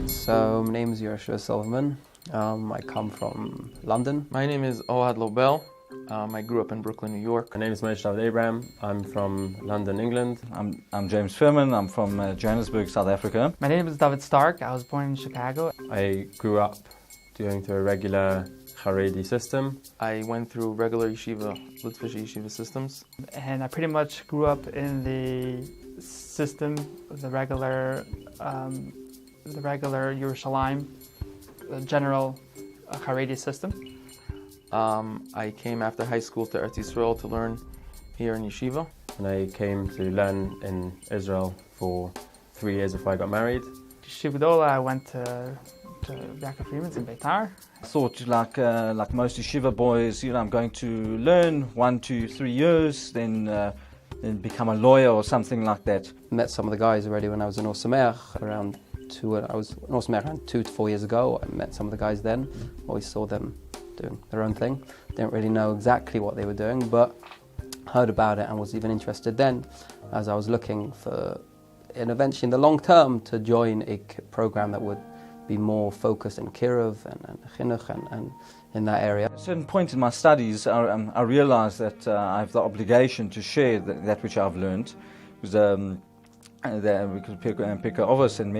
So my name is Yoshua Silverman. I come from London. My name is Ohad Lobel. I grew up in Brooklyn, New York. My name is David Abraham. I'm from London, England. I'm James Furman. I'm from Johannesburg, South Africa. My name is David Stark. I was born in Chicago. I grew up going through a regular Haredi system. I went through regular yeshiva, Litvish yeshiva systems. And I pretty much grew up in the system, the regular Yerushalayim, the general Haredi system. I came after high school to Hertz Israel to learn here in yeshiva. And I came to learn in Israel for 3 years before I got married. Yeshiva LaGolah, I went to Yaakov Freeman's in Beitar. I thought, like most yeshiva boys, I'm going to learn 1 to 3 years, then become a lawyer or something like that. Met some of the guys already when I was in Osamer around 2 to 4 years ago. I met some of the guys then. Always saw them doing their own thing. Didn't really know exactly what they were doing, but heard about it and was even interested then as I was looking for, and eventually in the long term, to join a program that would be more focused in Kiruv and Chinuch and in that area. At a certain point in my studies, I realized that I have the obligation to share that which I've learned. Because Pirkei Avos and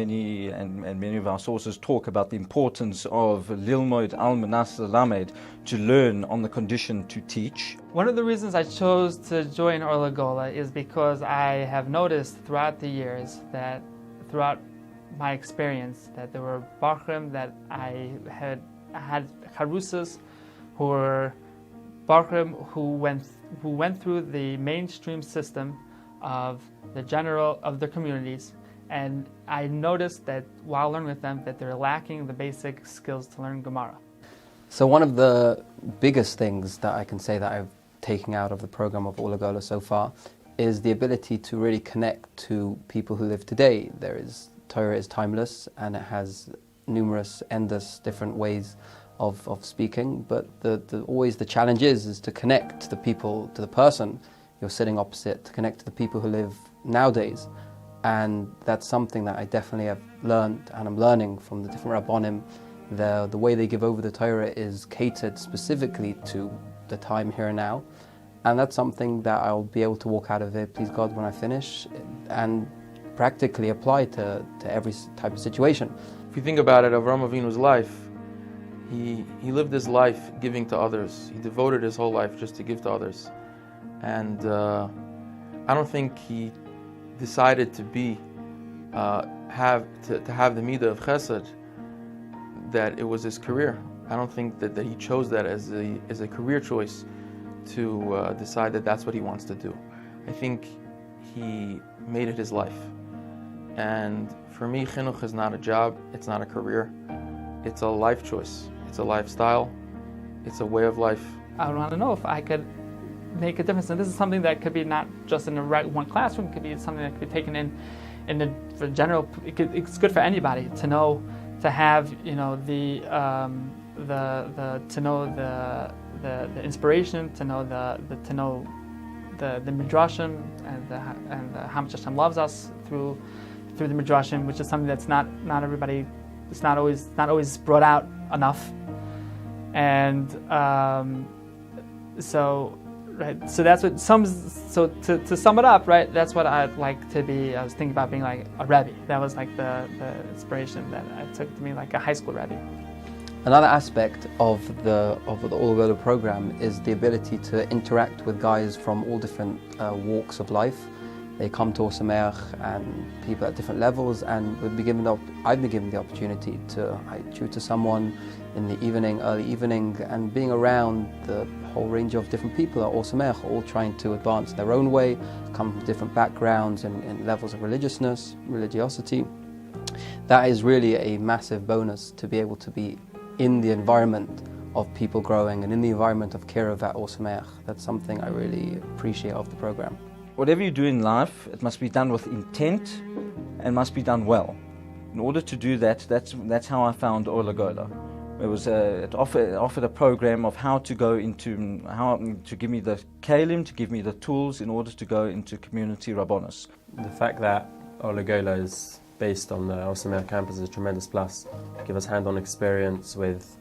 many of our sources talk about the importance of Lilmoid al Manas Lamed, to learn on the condition to teach. One of the reasons I chose to join LaGolah is because I have noticed throughout the years that throughout my experience that there were Bachrim that I had Charusas who were Bachrim who went through the mainstream system of the communities, and I noticed that while learning with them that they're lacking the basic skills to learn Gemara. So one of the biggest things that I can say that I've taken out of the program of LaGolah so far is the ability to really connect to people who live today. Torah is timeless and it has numerous, endless different ways of speaking, but always the challenge is to connect to the people, to the person you're sitting opposite, to connect to the people who live nowadays. And that's something that I definitely have learned and I'm learning from the different Rabbonim. The way they give over the Torah is catered specifically to the time here and now. And that's something that I'll be able to walk out of it, please God, when I finish, and practically apply to every type of situation. If you think about it, Avraham Avinu's life, he lived his life giving to others. He devoted his whole life just to give to others. And I don't think he decided to have the midah of chesed, that it was his career. I don't think that he chose that as a career choice to decide that that's what he wants to do. I think he made it his life. And for me, chinuch is not a job, it's not a career, it's a life choice, it's a lifestyle, it's a way of life. I want to know if I could make a difference, and this is something that could be not just in one classroom, it could be something that could be taken in the general. It's good for anybody to know, to have the inspiration, to know the midrashim and how much Hashem loves us through the midrashim, which is something that's not everybody, it's not always brought out enough, and so that's what to sum it up, right? That's what I'd like to be. I was thinking about being like a Rebbe. That was like the inspiration that I took to me, like a high school Rebbe. Another aspect of the LaGolah program is the ability to interact with guys from all different walks of life. They come to Osamer and people at different levels, and I've been given the opportunity to tutor someone in the evening, early evening, and being around the whole range of different people at Osamer, all trying to advance their own way, come from different backgrounds and levels of religiosity. That is really a massive bonus to be able to be in the environment of people growing and in the environment of Kiruv at Osamer. That's something I really appreciate of the program. Whatever you do in life, it must be done with intent and must be done well. In order to do that, that's how I found LaGolah. It offered a program of how to give me the kalim, to give me the tools in order to go into community rabbonos. The fact that LaGolah is based on the Or Sameach campus is a tremendous plus. Give us hand-on experience with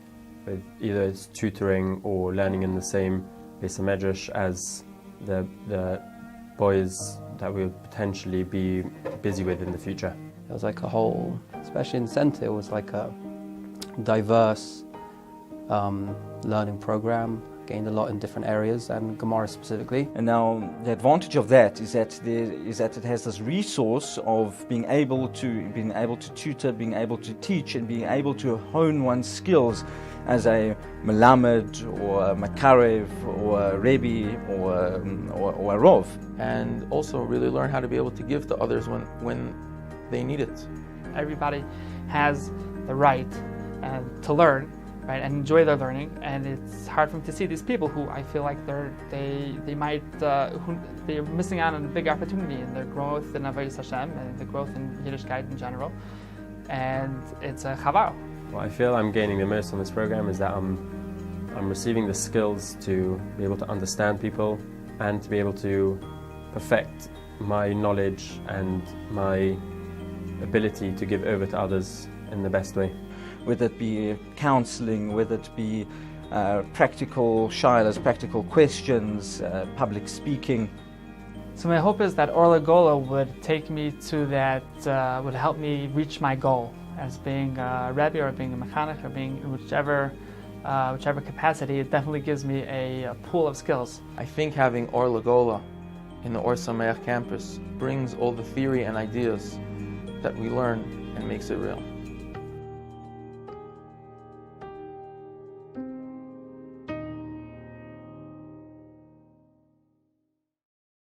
either it's tutoring or learning in the same base of medrash as the boys that we'll potentially be busy with in the future. It was like a whole, especially in Center, it was like a diverse learning program. Gained a lot in different areas, and Gemara specifically. And now the advantage of that is that it has this resource of being able to tutor, being able to teach, and being able to hone one's skills as a melamed or a makarev or a rebbe or a rov. And also really learn how to be able to give to others when they need it. Everybody has the right to learn, right, and enjoy their learning, and it's hard for me to see these people who I feel like they're missing out on a big opportunity in their growth in Avodas Hashem and the growth in Yiddishkeit in general, and it's a chavar. What I feel I'm gaining the most on this program is that I'm receiving the skills to be able to understand people and to be able to perfect my knowledge and my ability to give over to others in the best way. Whether it be counseling, whether it be practical shilas, practical questions, public speaking. So my hope is that Or LaGolah would take me to that, would help me reach my goal as being a Rebbe or being a mechanech or being in whichever capacity. It definitely gives me a pool of skills. I think having Or LaGolah in the Or Sameach campus brings all the theory and ideas that we learn and makes it real.